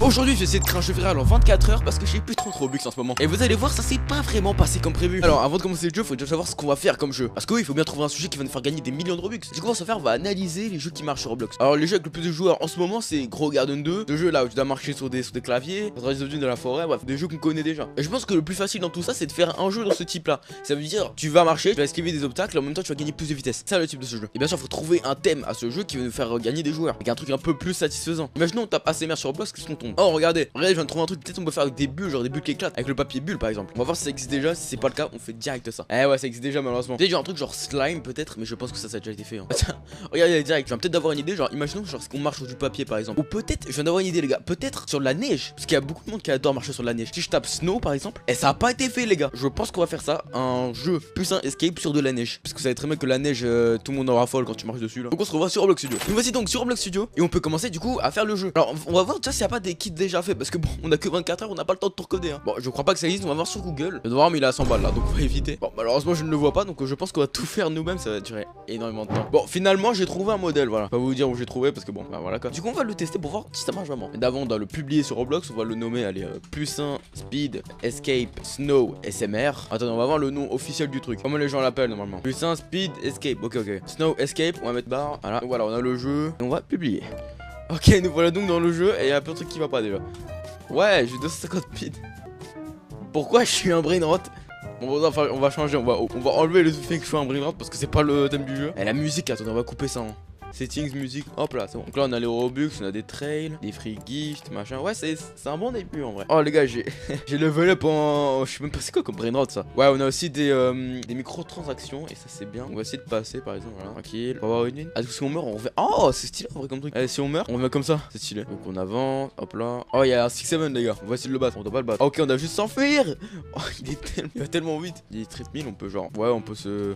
Aujourd'hui je vais essayer de créer un jeu viral en 24 heures parce que j'ai plus trop de Robux en ce moment. Et vous allez voir, ça s'est pas vraiment passé comme prévu. Alors avant de commencer le jeu, faut déjà savoir ce qu'on va faire comme jeu. Parce que oui, il faut bien trouver un sujet qui va nous faire gagner des millions de Robux. Du coup on va se faire, on va analyser les jeux qui marchent sur Roblox. Alors les jeux avec le plus de joueurs en ce moment c'est Grow Garden 2. Le jeu là où tu dois marcher sur des claviers, faire des objets de la forêt, bref, des jeux qu'on connaît déjà. Et je pense que le plus facile dans tout ça c'est de faire un jeu dans ce type là. Ça veut dire tu vas marcher, tu vas esquiver des obstacles, en même temps tu vas gagner plus de vitesse. C'est ça le type de ce jeu. Et bien sûr faut trouver un thème à ce jeu qui va nous faire gagner des joueurs. Avec un truc un peu plus satisfaisant. Imaginons on tape ASMR sur Roblox, qu'est-ce qu'on tombe? Oh regardez, je viens de trouver un truc, peut-être on peut faire avec des bulles, genre des bulles qui éclatent, avec le papier bulle par exemple. On va voir si ça existe déjà, si c'est pas le cas, on fait direct ça. Eh ouais, ça existe déjà malheureusement. Peut-être genre un truc genre slime peut-être, mais je pense que ça a déjà été fait. Hein. Regardez direct, je viens peut-être d'avoir une idée, genre imaginons genre qu'on marche sur du papier par exemple. Ou peut-être, je viens d'avoir une idée les gars, peut-être sur la neige, parce qu'il y a beaucoup de monde qui adore marcher sur la neige. Si je tape snow par exemple, et ça a pas été fait les gars. Je pense qu'on va faire ça, un jeu plus un escape sur de la neige. Parce que vous savez très bien que la neige, tout le monde en raffole quand tu marches dessus là. Donc on se revoit sur Roblox Studio. Nous voici donc sur Roblox Studio et on peut commencer du coup à faire le jeu. Alors on va voir déjà s'il n'y a pas des kits déjà faits, parce que bon, on a que 24 heures, on n'a pas le temps de tout recoder. Hein. Bon, je crois pas que ça existe, on va voir sur Google. Le devoir, mais il est à 100 balles là, donc on va éviter. Bon, malheureusement, je ne le vois pas, donc je pense qu'on va tout faire nous-mêmes, ça va durer énormément de temps. Bon, finalement, j'ai trouvé un modèle, voilà. Pas vous dire où j'ai trouvé, parce que bon, bah voilà quoi. Du coup, on va le tester pour voir si ça marche vraiment. Et d'avant, on doit le publier sur Roblox, on va le nommer, allez, plus 1 Speed Escape Snow SMR. Attends, on va voir le nom officiel du truc. Comment les gens l'appellent normalement? Plus 1 Speed Escape, ok, Snow Escape, on va mettre barre, voilà. Donc voilà, on a le jeu, et on va publier. Ok, nous voilà donc dans le jeu, et il y a un peu de trucs qui va pas déjà. Ouais, j'ai 250 speed. Pourquoi je suis un brain rot? On va changer, on va enlever le fait que je suis un brain rot parce que c'est pas le thème du jeu. Et la musique, attendez, on va couper ça. Hein. Settings, musique, hop là, c'est bon. Donc là on a les Robux, on a des trails, des free gifts, machin. Ouais, c'est un bon début en vrai. Oh les gars, j'ai level up en. Je sais même pas c'est quoi comme brain rot ça. Ouais, on a aussi des microtransactions et ça c'est bien. On va essayer de passer par exemple, voilà, tranquille. On va avoir une. Ah, si on meurt, on fait. Oh, c'est stylé en vrai comme truc. Allez, si on meurt, on va comme ça, c'est stylé. Donc on avance, hop là. Oh, il y a un 6-7 les gars. On va essayer de le battre, on doit pas le battre. Ok, on a juste s'enfuir. Oh, il va tellement vite. Il est treadmill, on peut genre. Ouais, on peut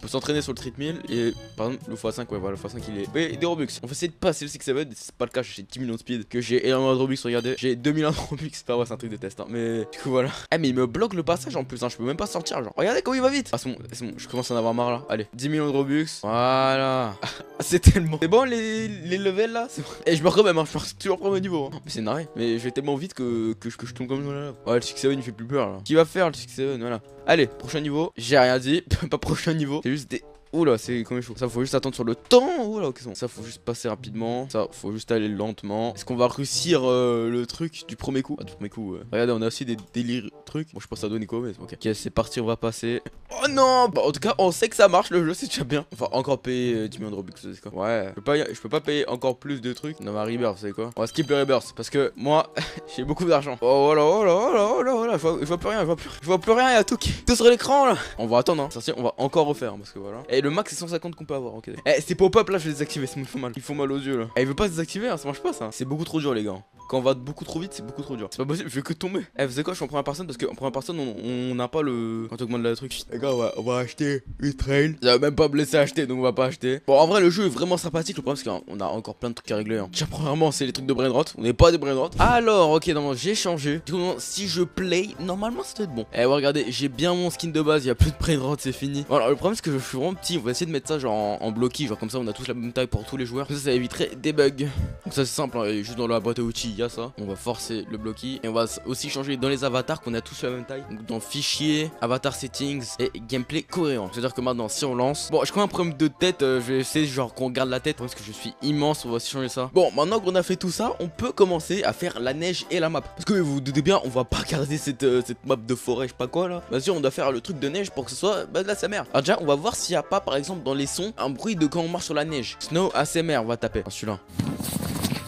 s'entraîner sur le treadmill. Et par exemple, le x5, ouais, voilà, le x5 il est. Ouais, des Robux. On va essayer de passer le 6-7, c'est pas le cas, j'ai 10 millions de speed, que j'ai énormément de Robux, regardez, j'ai 2 millions de Robux, c'est pas vrai, c'est un truc de test, hein. Mais du coup voilà. Eh mais il me bloque le passage en plus, hein, je peux même pas sortir, genre, regardez comment il va vite. Ah c'est bon, je commence à en avoir marre là, allez, 10 millions de Robux, voilà. C'est tellement... C'est bon les levels là, c'est bon. Et je me remets, hein, je suis toujours au premier niveau, hein. Mais c'est narré, mais je vais tellement vite que je tombe comme ça là. Ouais, le 6-7 il fait plus peur là. Qui va faire le 6-7, voilà. Allez, prochain niveau, j'ai rien dit, pas prochain niveau, c'est juste des... Oula, c'est comme il faut. Ça, faut juste attendre sur le temps. Oula, ok, ça, faut juste passer rapidement. Ça, faut juste aller lentement. Est-ce qu'on va réussir le truc du premier coup? Ah, du premier coup, regardez, on a aussi des délires trucs. Bon, je pense à donner quoi, mais ok. Ok, c'est parti, on va passer. Oh non! Bah, en tout cas, on sait que ça marche le jeu, c'est déjà bien. Enfin, encore payer 10 millions de Robux, c'est quoi? Ouais, je peux pas payer encore plus de trucs. Non, ma rebirth, vous savez quoi? On va skip le rebirth parce que moi, j'ai beaucoup d'argent. Oh, voilà, voilà. Je vois plus rien, je vois plus rien, il y a tout sur l'écran là. On va attendre, hein. On va encore refaire parce que voilà. Et le max c'est 150 qu'on peut avoir, ok. Eh, ces pop-up là, je vais les désactiver, ça me fait mal. Ils font mal aux yeux là. Eh, il veut pas se désactiver, hein, ça marche pas ça. C'est beaucoup trop dur, les gars. Quand on va beaucoup trop vite, c'est beaucoup trop dur. C'est pas possible, je vais que tomber. Eh, vous savez quoi, je suis en première personne parce qu'en première personne, on n'a pas le. Quand on augmente le truc. Les gars, on va acheter une trail. Ça va même pas me laisser acheter, donc on va pas acheter. Bon, en vrai, le jeu est vraiment sympathique. Le problème, c'est qu'on a encore plein de trucs à régler. Hein. Déjà, premièrement, c'est les trucs de brain rot. On n'est pas des brain rot. Alors, ok, non, j'ai changé. Du coup, si je play, normalement, ça doit être bon. Eh, ouais, regardez, j'ai bien mon skin de base. Il y a plus de brain rot, c'est fini. Bon, alors, le problème, c'est que je suis vraiment petit. On va essayer de mettre ça genre en bloqué. Genre comme ça, on a tous la même taille pour tous les joueurs. Ça éviterait des bugs. Donc, ça, c'est simple. Hein. Juste dans la boîte à outils, il y a ça. On va forcer le bloqué et on va aussi changer dans les avatars qu'on a tous la même taille. Donc dans fichier, avatar settings et gameplay cohérent. C'est à dire que maintenant si on lance, bon je crois un problème de tête, je vais essayer genre qu'on garde la tête parce que je suis immense, on va aussi changer ça. Bon maintenant qu'on a fait tout ça, on peut commencer à faire la neige et la map. Parce que vous vous doutez bien, on va pas garder cette map de forêt, je sais pas quoi là. Bien sûr on doit faire le truc de neige pour que ce soit de la ASMR. Alors déjà on va voir s'il y a pas par exemple dans les sons un bruit de quand on marche sur la neige. Snow ASMR, on va taper. Celui-là.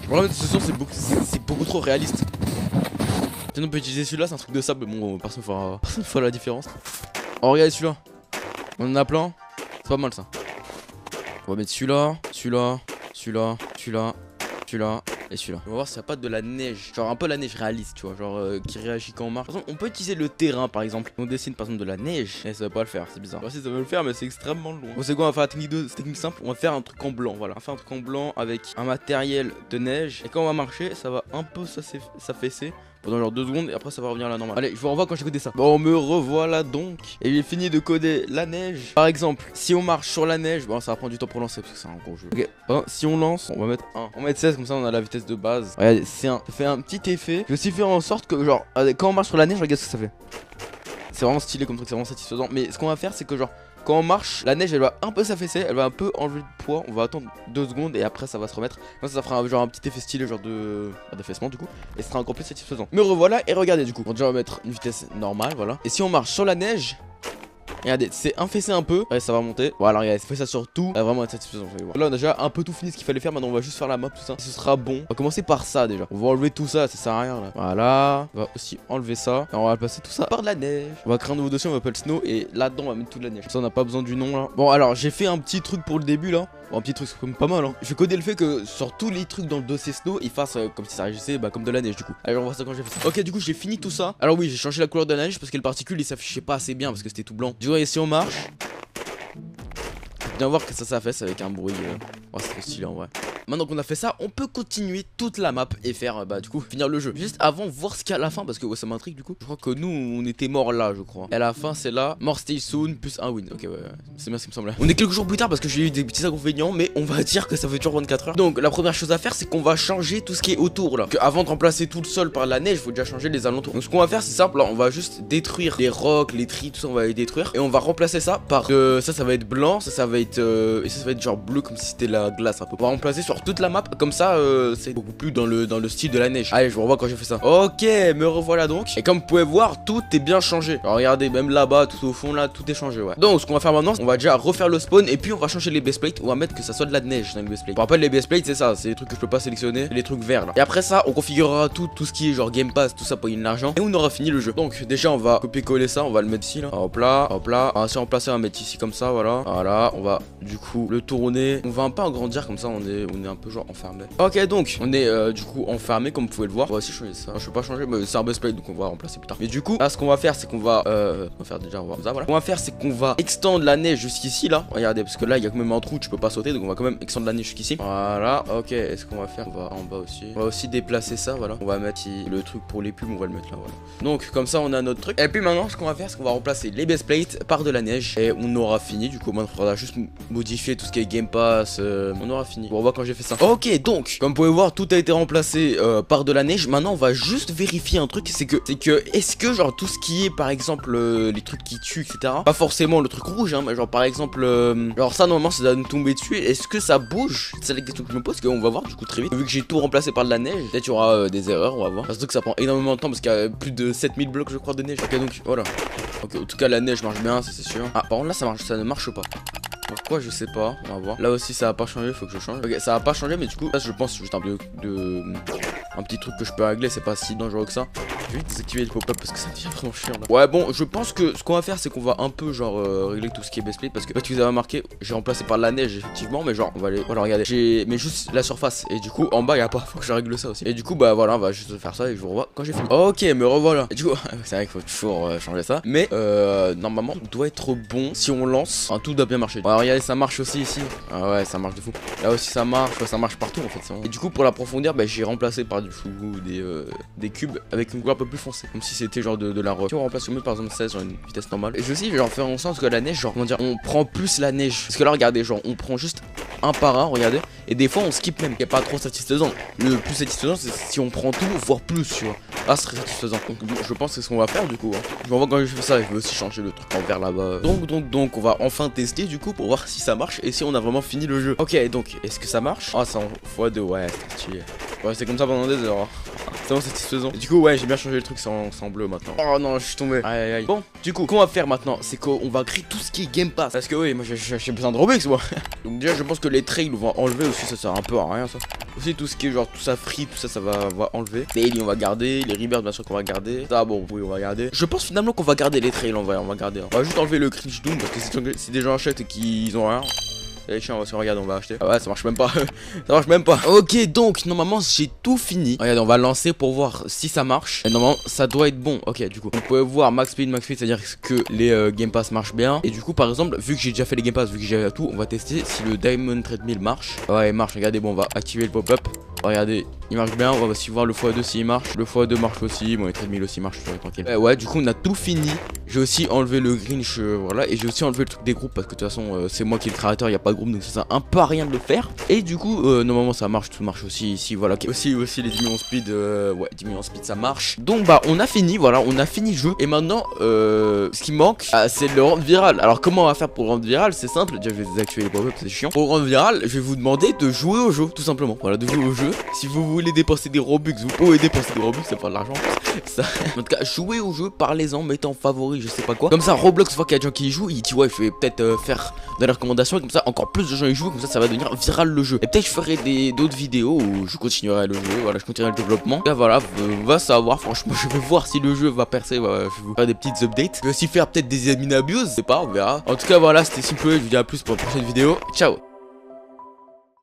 Voilà, ce son c'est beaucoup trop réaliste. Sinon on peut utiliser celui-là, c'est un truc de sable, mais bon, personne fera la différence. Oh regardez celui-là. On en a plein. C'est pas mal ça. On va mettre celui-là, celui-là, celui-là, celui-là, celui-là et celui-là. On va voir s'il n'y a pas de la neige. Genre un peu la neige réaliste, tu vois, genre qui réagit quand on marche. Par exemple, on peut utiliser le terrain par exemple. On dessine par exemple de la neige. Et ça va pas le faire, c'est bizarre. Alors, si ça veut le faire, mais c'est extrêmement loin. Bon, c'est quoi, on va faire la technique simple. On va faire un truc en blanc, voilà. On va faire un truc en blanc avec un matériel de neige. Et quand on va marcher, ça va un peu s'affaisser pendant genre 2 secondes et après ça va revenir à la normale. Allez, je vous revois quand j'ai codé ça. Bon, me revoilà donc. Et j'ai fini de coder la neige. Par exemple, si on marche sur la neige, bon, ça va prendre du temps pour lancer parce que c'est un gros jeu. Ok, si on lance, on va mettre 1. On va mettre 16 comme ça on a la vitesse vitesse de base. Regardez, ça fait un petit effet. Je vais aussi faire en sorte que genre quand on marche sur la neige, regarde ce que ça fait. C'est vraiment stylé comme truc, c'est vraiment satisfaisant. Mais ce qu'on va faire, c'est que genre quand on marche, la neige elle va un peu s'affaisser, elle va un peu enlever de poids. On va attendre 2 secondes et après ça va se remettre. Moi ça fera genre un petit effet stylé, genre d'affaissement du coup. Et ce sera encore plus satisfaisant. Me revoilà et regardez du coup. On va déjà mettre une vitesse normale, voilà. Et si on marche sur la neige, regardez, c'est affaissé un peu. Ouais, ça va monter. Voilà, regardez, fait ça sur tout. Ça va vraiment être satisfaisant. Vous allez voir. Là, on a déjà un peu tout fini ce qu'il fallait faire. Maintenant, on va juste faire la map, tout ça. Et ce sera bon. On va commencer par ça déjà. On va enlever tout ça, ça sert à rien là. Voilà. On va aussi enlever ça. Et on va passer tout ça par de la neige. On va créer un nouveau dossier, on va appeler Snow. Et là-dedans, on va mettre toute la neige. Ça, on n'a pas besoin du nom là. Bon, alors, j'ai fait un petit truc pour le début là. Bon, un petit truc, c'est quand même pas mal hein. Je vais coder le fait que sur tous les trucs dans le dossier Snow, il fasse comme si ça réagissait comme de la neige du coup. Allez, on va voir ça quand j'ai fait ça. Ok, du coup, j'ai fini tout ça. Alors, oui, j'ai changé la couleur de la neige parce que les particules, ils s'affichaient pas assez bien parce que c'était tout blanc. Du coup, si on marche, bien voir que ça fait avec un bruit. Oh, c'est trop stylé en vrai. Maintenant qu'on a fait ça, on peut continuer toute la map et faire du coup finir le jeu. Juste avant voir ce qu'il y a à la fin parce que ouais, ça m'intrigue du coup. Je crois que nous on était morts là, je crois. Et à la fin c'est là, more stay soon plus un win. Ok ouais, c'est bien ce qui me semblait. On est quelques jours plus tard parce que j'ai eu des petits inconvénients, mais on va dire que ça fait toujours 24 heures. Donc la première chose à faire c'est qu'on va changer tout ce qui est autour là. Que avant de remplacer tout le sol par la neige, faut déjà changer les alentours. Donc ce qu'on va faire c'est simple, là, on va juste détruire les rocs, les tris, tout ça on va les détruire. Et on va remplacer ça par ça va être blanc, ça va être et ça va être genre bleu comme si c'était la glace un peu. On va remplacer sur toute la map comme ça c'est beaucoup plus dans le style de la neige. Allez, je vous revois quand j'ai fait ça. Ok, me revoilà donc. Et comme vous pouvez voir, tout est bien changé. Alors regardez, même là-bas, tout au fond là, tout est changé, ouais. Donc ce qu'on va faire maintenant, on va déjà refaire le spawn et puis on va changer les base plates. On va mettre que ça soit de la neige dans les base plates. Pour rappel, les base plates c'est ça, c'est les trucs que je peux pas sélectionner, les trucs verts là. Et après ça, on configurera tout ce qui est genre Game Pass, tout ça pour gagner de l'argent. Et on aura fini le jeu. Donc déjà on va copier-coller ça, on va le mettre ici là. Hop là, hop là. On va se remplacer, on va mettre ici comme ça, voilà. Voilà, on va du coup le tourner. On va un peu agrandir comme ça, on est un peu genre enfermé. Ok, donc on est du coup enfermé comme vous pouvez le voir. On va aussi changer ça. Je vais pas changer, mais c'est un base plate donc on va remplacer plus tard. Mais du coup, là ce qu'on va faire c'est qu'on va faire déjà, on va ça, voilà. Ce qu'on va faire c'est qu'on va extendre la neige jusqu'ici là. Regardez, parce que là il y a quand même un trou, tu peux pas sauter, donc on va quand même extendre la neige jusqu'ici. Voilà, ok. Est-ce qu'on va faire? On va en bas aussi. On va aussi déplacer ça, voilà. On va mettre le truc pour les pubs, on va le mettre là, voilà. Donc comme ça on a notre truc. Et puis maintenant ce qu'on va faire c'est qu'on va remplacer les base plates par de la neige. Et on aura fini. Du coup maintenant il faudra juste modifier tout ce qui est Game Pass. On aura fini. On va voir quand j'ai fait ça. Ok, donc comme vous pouvez voir, tout a été remplacé par de la neige. Maintenant on va juste vérifier un truc, c'est que est-ce que genre tout ce qui est par exemple les trucs qui tuent etc, pas forcément le truc rouge hein, mais genre par exemple genre ça normalement ça doit nous tomber dessus, est-ce que ça bouge? C'est la question que je me pose, qu'on va voir du coup très vite. Vu que j'ai tout remplacé par de la neige, peut-être il y aura des erreurs, on va voir. Surtout que ça prend énormément de temps parce qu'il y a plus de 7000 blocs je crois de neige. Ok, donc voilà. Ok, en tout cas la neige marche bien, ça c'est sûr. Ah par contre là ça ne marche pas. Pourquoi je sais pas, on va voir. Là aussi ça va pas changer, faut que je change. Ok, ça va pas changer mais du coup là je pense juste un petit truc que je peux régler, c'est pas si dangereux que ça. Je vais désactiver le pop-up parce que ça devient vraiment chiant là. Ouais bon, je pense que ce qu'on va faire c'est qu'on va un peu genre régler tout ce qui est base plate parce que vous avez remarqué, j'ai remplacé par la neige effectivement, mais genre on va aller, voilà regardez, j'ai mais juste la surface et du coup en bas il y a pas, faut que je règle ça aussi. Et du coup bah voilà, on va juste faire ça et je vous revois quand j'ai fini. Ok, me revoilà. Et du coup c'est vrai qu'il faut toujours changer ça, mais normalement on doit être bon si on lance, tout doit bien marcher. Ouais, regardez, ça marche aussi ici. Ah ouais, ça marche de fou. Là aussi ça marche, ouais, ça marche partout en fait. Et du coup pour la profondeur, bah, j'ai remplacé par du fou des cubes avec une couleur un peu plus foncée, comme si c'était genre de la roche. Si on remplace au mieux par exemple 16 genre une vitesse normale. Et je aussi genre faire en sorte que la neige, genre comment dire, on prend plus la neige. Parce que là regardez, genre on prend juste un par un, regardez. Et des fois on skip même, qui est pas trop satisfaisant. Le plus satisfaisant c'est si on prend tout, voire plus, tu vois. Ah, ce serait satisfaisant. Donc je pense que c'est ce qu'on va faire du coup. Hein. Je vais voir quand je fais ça, je vais aussi changer le truc en vert là-bas. Donc on va enfin tester du coup pour voir si ça marche et si on a vraiment fini le jeu. Ok, donc est-ce que ça marche? Ah, c'est en x2, ouais, c'est stylé. Ouais, c'est comme ça pendant des heures. Hein. C'est vraiment satisfaisant. Et du coup, ouais, j'ai bien changé le truc, c'est en bleu maintenant. Oh non, je suis tombé. Aïe aïe aïe. Bon, du coup, qu'on va faire maintenant, c'est qu'on va créer tout ce qui est Game Pass. Parce que oui, moi j'ai besoin de Robux, moi. Donc déjà, je pense que les trails, on va enlever aussi, ça sert un peu à rien, ça. Aussi, tout ce qui est genre tout ça free, tout ça, on va enlever. Daily, on va garder. Les rebirths, bien sûr, qu'on va garder. Ça, bon, oui, on va garder. Je pense finalement qu'on va garder les trails, on va garder. Hein. On va juste enlever le Cringe Doom parce que si des gens achètent et qu'ils ont rien. Les chiens, on va se regarder, on va acheter. Ah ouais, ça marche même pas. Ça marche même pas. Ok, donc normalement j'ai tout fini. Regardez, on va lancer pour voir si ça marche. Et normalement ça doit être bon. Ok, du coup, vous pouvez voir max speed, c'est à dire que les Game Pass marchent bien. Et du coup, par exemple, vu que j'ai déjà fait les Game Pass, vu que j'ai tout, on va tester si le Diamond Treadmill marche. Ouais, il marche. Regardez, bon, on va activer le pop-up. Regardez, il marche bien. On va aussi voir le x2 s'il marche. Le x2 marche aussi. Bon, les 3000 aussi marche, tranquille. Ouais, du coup, on a tout fini. J'ai aussi enlevé le Grinch, voilà. Et j'ai aussi enlevé le truc des groupes parce que de toute façon, c'est moi qui est le créateur, il n'y a pas de groupe, donc ça sert un peu à rien de le faire. Et du coup, normalement, ça marche, tout marche aussi ici, voilà. Aussi les 10 millions speed, ouais, 10 millions speed, ça marche. Donc, bah, on a fini, voilà, on a fini le jeu. Et maintenant, ce qui manque, c'est de le rendre viral. Alors, comment on va faire pour le rendre viral? C'est simple, déjà, je vais désactiver les pop-up, c'est chiant. Pour le rendre viral, je vais vous demander de jouer au jeu, tout simplement. Voilà, de jouer au jeu. Si vous voulez dépenser des Robux, vous pouvez dépenser des Robux, c'est pas de l'argent. Ça... En tout cas, jouez au jeu, parlez-en, mettez en favori, je sais pas quoi. Comme ça, Roblox voit qu'il y a des gens qui y jouent, il dit ouais, je vais peut-être faire dans les recommandations, et comme ça, encore plus de gens y jouent, comme ça va devenir viral le jeu. Et peut-être je ferai d'autres vidéos où je continuerai le jeu, voilà, je continuerai le développement. Là, voilà, on va savoir, franchement, je vais voir si le jeu va percer, voilà, je vais vous faire des petites updates. Je vais aussi faire peut-être des admin abuse, je sais pas, on verra. En tout cas, voilà, c'était Simple, je vous dis à plus pour la prochaine vidéo. Ciao.